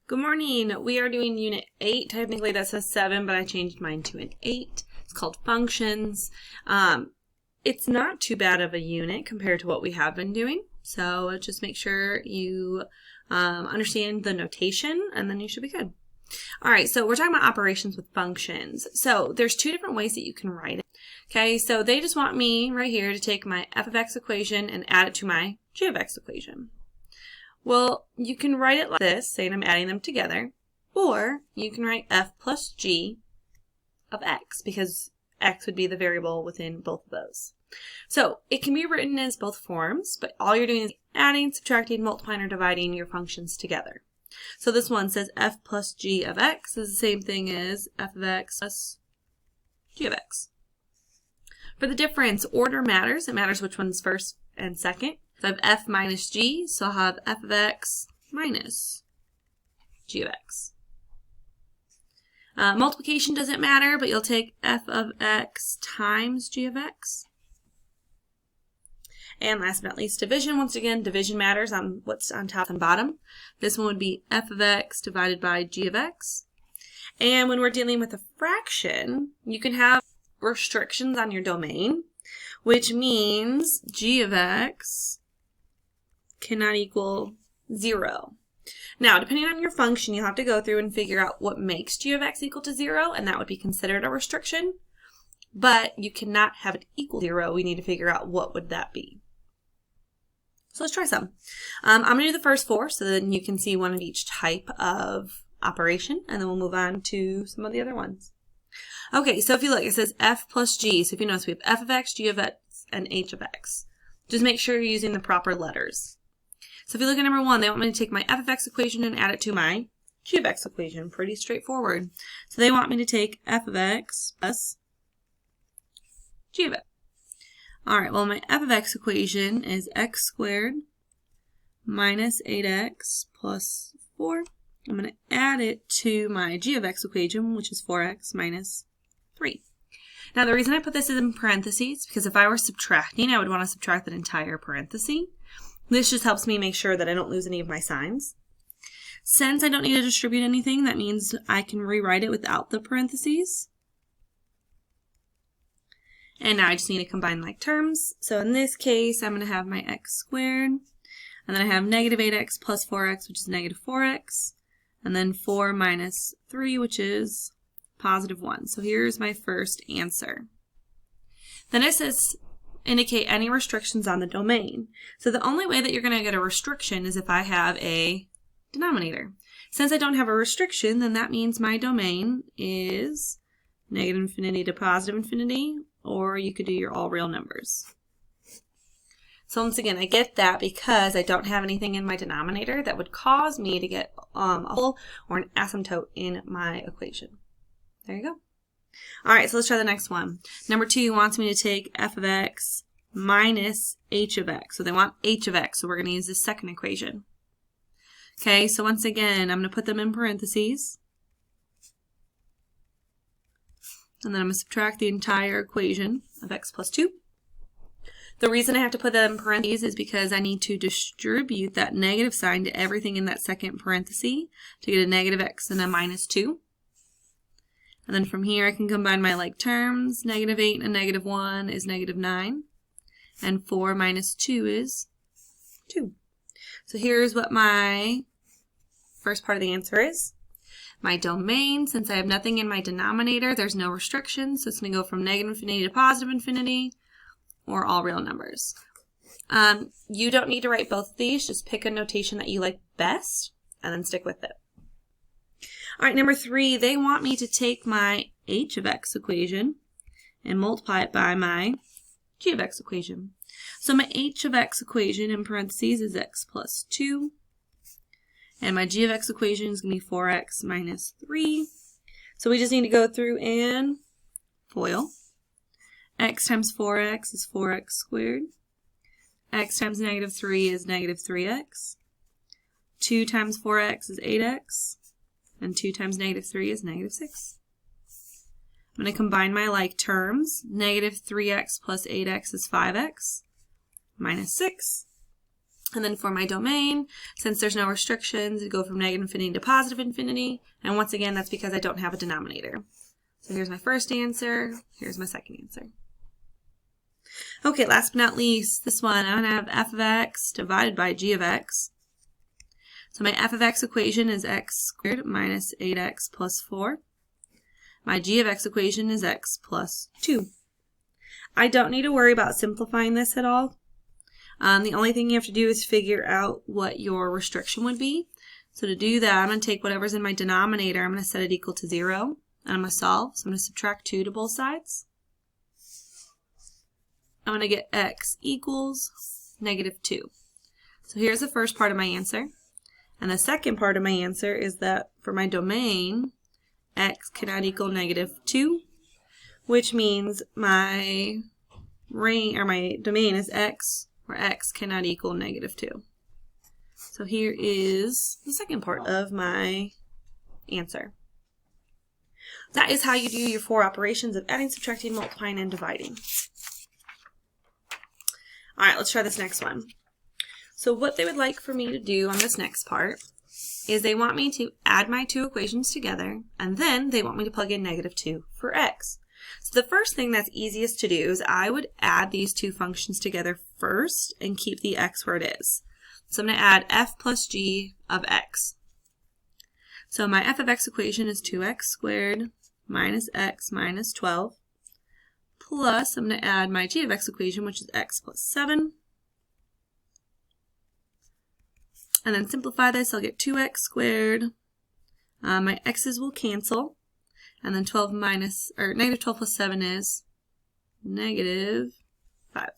Good morning. We are doing Unit 8. Technically that says 7, but I changed mine to an 8. It's called Functions. It's not too bad of a unit compared to what we have been doing. So just make sure you understand the notation, and then you should be good. All right, so we're talking about operations with functions. So there's two different ways that you can write it. Okay, so they just want me right here to take my f of x equation and add it to my g of x equation. Well, you can write it like this, saying I'm adding them together, or you can write f plus g of x, because x would be the variable within both of those. So it can be written as both forms, but all you're doing is adding, subtracting, multiplying, or dividing your functions together. So this one says f plus g of x is the same thing as f of x plus g of x. For the difference, order matters. It matters which one's first and second. So I have f minus g, so I'll have f of x minus g of x. Multiplication doesn't matter, but you'll take f of x times g of x. And last but not least, division. Once again, division matters on what's on top and bottom. This one would be f of x divided by g of x. And when we're dealing with a fraction, you can have restrictions on your domain, which means g of x cannot equal 0. Now, depending on your function, you'll have to go through and figure out what makes g of x equal to 0, and that would be considered a restriction. But you cannot have it equal 0. We need to figure out what would that be. So let's try some. I'm going to do the first 4, so then you can see one of each type of operation, and then we'll move on to some of the other ones. Okay, so if you look, it says f plus g. So if you notice, we have f of x, g of x, and h of x. Just make sure you're using the proper letters. So if you look at number 1, they want me to take my f of x equation and add it to my g of x equation. Pretty straightforward. So they want me to take f of x plus g of x. All right, well, my f of x equation is x squared minus 8x plus 4. I'm going to add it to my g of x equation, which is 4x minus 3. Now, the reason I put this in parentheses, because if I were subtracting, I would want to subtract that entire parenthesis. This just helps me make sure that I don't lose any of my signs. Since I don't need to distribute anything, that means I can rewrite it without the parentheses. And now I just need to combine like terms. So in this case, I'm going to have my x squared, and then I have negative 8x plus 4x, which is negative 4x, and then 4 minus 3, which is positive 1. So here's my first answer. Then it says indicate any restrictions on the domain. So the only way that you're going to get a restriction is if I have a denominator. Since I don't have a restriction, then that means my domain is negative infinity to positive infinity, or you could do your all real numbers. So once again, I get that because I don't have anything in my denominator that would cause me to get a whole or an asymptote in my equation. There you go. All right, so let's try the next one. Number 2 wants me to take f of x minus h of x. So they want h of x, so we're going to use this second equation. Okay, so once again, I'm going to put them in parentheses. And then I'm going to subtract the entire equation of x plus 2. The reason I have to put that in parentheses is because I need to distribute that negative sign to everything in that second parenthesis to get a negative x and a minus 2. And then from here I can combine my like terms. Negative 8 and negative 1 is negative 9. And 4 minus 2 is 2. So here's what my first part of the answer is. My domain, since I have nothing in my denominator, there's no restrictions, so it's going to go from negative infinity to positive infinity, or all real numbers. You don't need to write both of these, just pick a notation that you like best, and then stick with it. All right, number 3, they want me to take my h of x equation and multiply it by my g of x equation. So my h of x equation in parentheses is x plus 2. And my g of x equation is going to be 4x minus 3. So we just need to go through and FOIL. X times 4x is 4x squared. X times negative 3 is negative 3x. 2 times 4x is 8x. And 2 times negative 3 is negative 6. I'm going to combine my like terms. Negative 3x plus 8x is 5x minus 6. And then for my domain, since there's no restrictions, it go from negative infinity to positive infinity. And once again, that's because I don't have a denominator. So here's my first answer. Here's my second answer. Okay, last but not least, this one, I'm going to have f of x divided by g of x. So my f of x equation is x squared minus 8x plus 4. My g of x equation is x plus 2. I don't need to worry about simplifying this at all. The only thing you have to do is figure out what your restriction would be. So to do that, I'm going to take whatever's in my denominator, I'm going to set it equal to 0, and I'm going to solve. So I'm going to subtract 2 to both sides. I'm going to get x equals negative 2. So here's the first part of my answer. And the second part of my answer is that for my domain, x cannot equal negative 2, which means my domain is x, where x cannot equal negative 2. So here is the second part of my answer. That is how you do your 4 operations of adding, subtracting, multiplying, and dividing. All right, let's try this next one. So what they would like for me to do on this next part is they want me to add my 2 equations together, and then they want me to plug in negative 2 for x. So the first thing that's easiest to do is I would add these 2 functions together first and keep the x where it is. So I'm going to add f plus g of x. So my f of x equation is 2x squared minus x minus 12. Plus, I'm going to add my g of x equation, which is x plus 7. And then simplify this, I'll get 2x squared. My x's will cancel. And then negative 12 plus 7 is negative 5.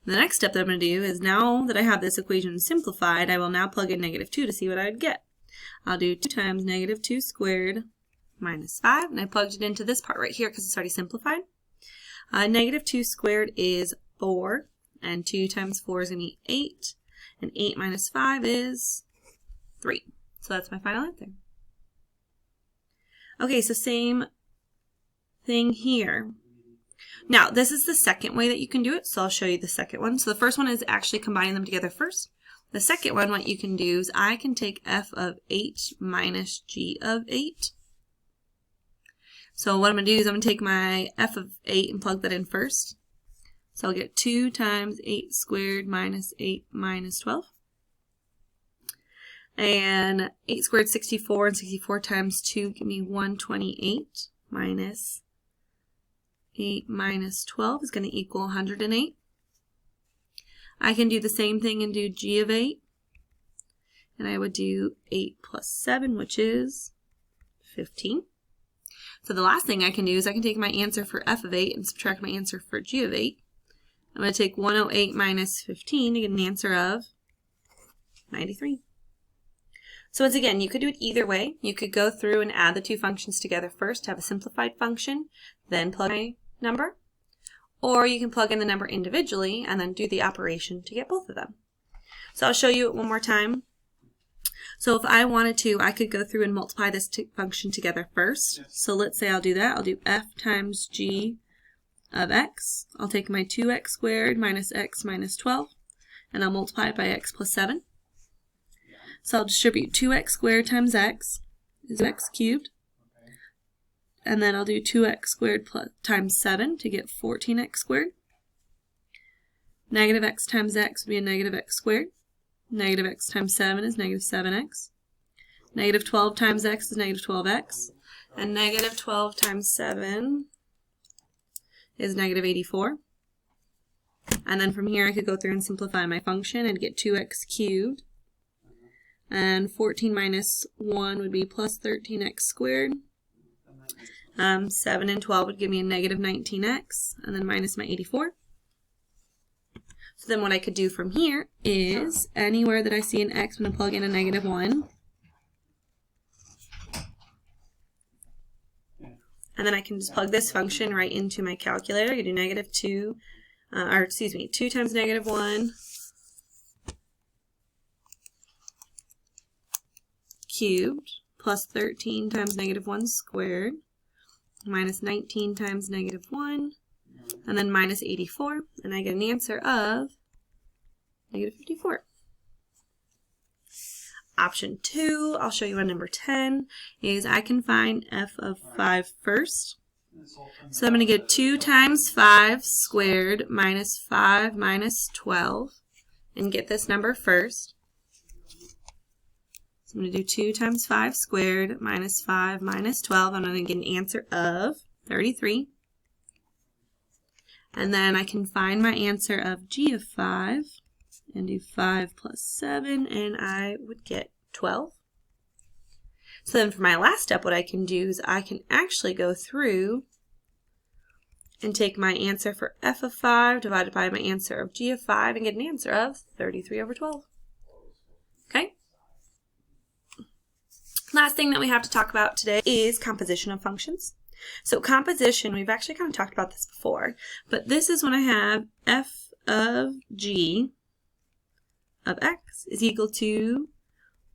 The next step that I'm going to do is, now that I have this equation simplified, I will now plug in negative 2 to see what I would get. I'll do 2 times negative 2 squared minus 5, and I plugged it into this part right here because it's already simplified. Negative 2 squared is 4, and 2 times 4 is going to be 8, and 8 minus 5 is 3. So that's my final answer. Okay, so same thing here. Now, this is the second way that you can do it, so I'll show you the second one. So the first one is actually combining them together first. The second one, what you can do is I can take f of 8 minus g of 8. So what I'm going to do is I'm going to take my f of 8 and plug that in first. So I'll get 2 times 8 squared minus 8 minus 12. And 8 squared is 64, and 64 times 2 give me 128 minus 8 minus 12 is going to equal 108. I can do the same thing and do g of 8. And I would do 8 plus 7, which is 15. So the last thing I can do is I can take my answer for f of 8 and subtract my answer for g of 8. I'm going to take 108 minus 15 to get an answer of 93. So once again, you could do it either way. You could go through and add the 2 functions together first, have a simplified function, then plug my number. Or you can plug in the number individually and then do the operation to get both of them. So I'll show you it one more time. So if I wanted to, I could go through and multiply this function together first. So let's say I'll do that. I'll do f times g of x. I'll take my 2x squared minus x minus 12, and I'll multiply it by x plus 7. So I'll distribute 2x squared times x is x cubed. And then I'll do 2x squared times 7 to get 14x squared. Negative x times x would be a negative x squared. Negative x times 7 is negative 7x. Negative 12 times x is negative 12x. And negative 12 times 7 is negative 84. And then from here I could go through and simplify my function and get 2x cubed. And 14 minus 1 would be plus 13x squared. 7 and 12 would give me a negative 19x, and then minus my 84. So then what I could do from here is, anywhere that I see an x, I'm going to plug in a negative 1. And then I can just plug this function right into my calculator. You do negative 2 times negative 1 cubed plus 13 times negative 1 squared minus 19 times negative 1, and then minus 84, and I get an answer of negative 54. Option 2, I'll show you on number 10, is I can find f of 5 first. So I'm going to get 2 times 5 squared minus 5 minus 12 and get this number first. So I'm going to do 2 times 5 squared minus 5 minus 12. I'm going to get an answer of 33. And then I can find my answer of g of 5 and do 5 plus 7, and I would get 12. So then for my last step, what I can do is I can actually go through and take my answer for f of 5 divided by my answer of g of 5 and get an answer of 33 over 12. Okay? Last thing that we have to talk about today is composition of functions. So composition, we've actually kind of talked about this before, but this is when I have f of g of x is equal to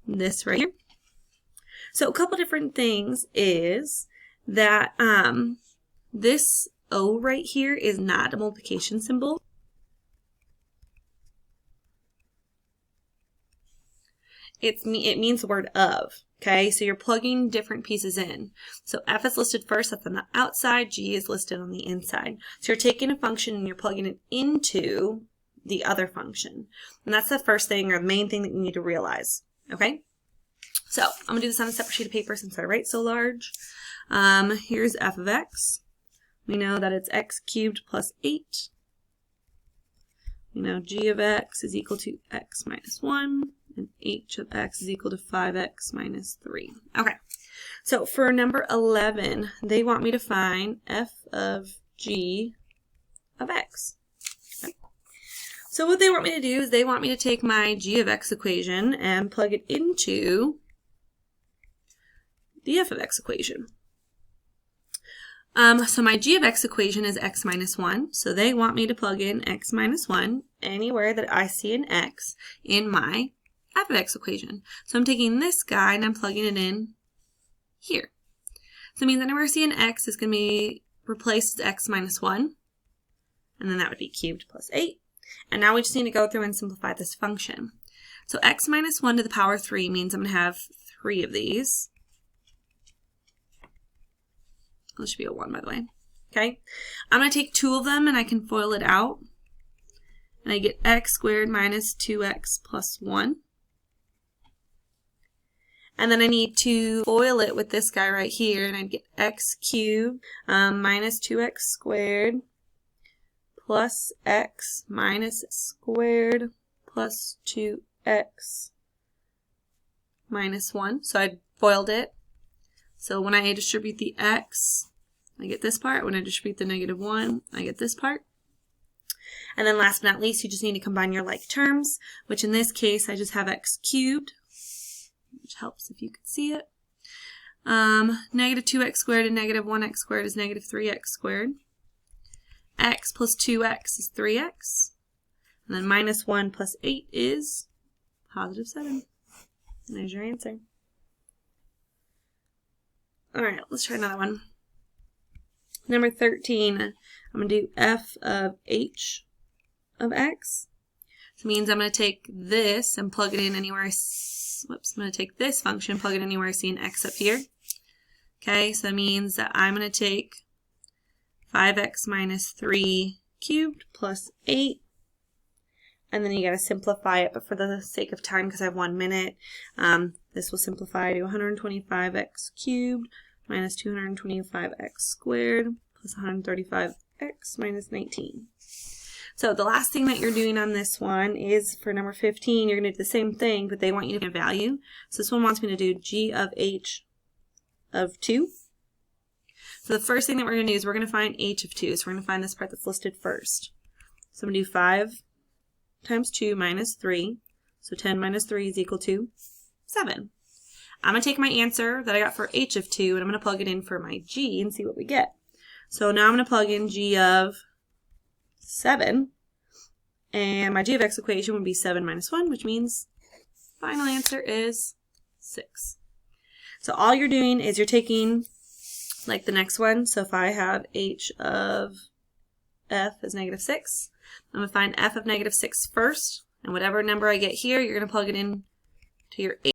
this right here. So a couple different things is that this O right here is not a multiplication symbol. It means the word of. Okay, so you're plugging different pieces in. So f is listed first, that's on the outside, g is listed on the inside. So you're taking a function and you're plugging it into the other function. And that's the first thing or the main thing that you need to realize. Okay? So I'm going to do this on a separate sheet of paper since I write so large. Here's f of x. We know that it's x cubed plus 8. We know g of x is equal to x minus 1. And h of x is equal to 5x minus 3. Okay, so for number 11, they want me to find f of g of x. Okay. So what they want me to do is they want me to take my g of x equation and plug it into the f of x equation. So my g of x equation is x minus 1, so they want me to plug in x minus 1 anywhere that I see an x in my f of x equation. So I'm taking this guy and I'm plugging it in here. So it means anywhere I see an x is going to be replaced as x minus 1. And then that would be cubed plus 8. And now we just need to go through and simplify this function. So x minus 1 to the power 3 means I'm going to have 3 of these. This should be a 1, by the way. Okay. I'm going to take 2 of them and I can FOIL it out. And I get x squared minus 2x plus 1. And then I need to FOIL it with this guy right here, and I'd get x cubed minus 2x squared plus x minus squared plus 2x minus 1. So I FOILed it. So when I distribute the x, I get this part. When I distribute the negative 1, I get this part. And then last but not least, you just need to combine your like terms, which in this case, I just have x cubed, which helps if you could see it. Negative 2x squared and negative 1x squared is negative 3x squared. X plus 2x is 3x. And then minus 1 plus 8 is positive 7. And there's your answer. Alright, let's try another one. Number 13, I'm going to do f of h of x. So it means I'm going to take this and plug it in anywhere I I'm going to take this function, plug it anywhere I see an x up here. Okay, so that means that I'm going to take 5x minus 3 cubed plus 8. And then you got to simplify it, but for the sake of time, because I have 1 minute, this will simplify to 125x cubed minus 225x squared plus 135x minus 19. So the last thing that you're doing on this one is for number 15, you're going to do the same thing, but they want you to get a value. So this one wants me to do g of h of 2. So the first thing that we're going to do is we're going to find h of 2. So we're going to find this part that's listed first. So I'm going to do 5 times 2 minus 3. So 10 minus 3 is equal to 7. I'm going to take my answer that I got for h of 2 and I'm going to plug it in for my g and see what we get. So now I'm going to plug in g of 7, and my g of x equation would be 7 minus 1, which means final answer is 6. So all you're doing is you're taking like the next one. So if I have h of f is negative 6, I'm going to find f of negative 6 first, And whatever number I get here, you're going to plug it in to your 8.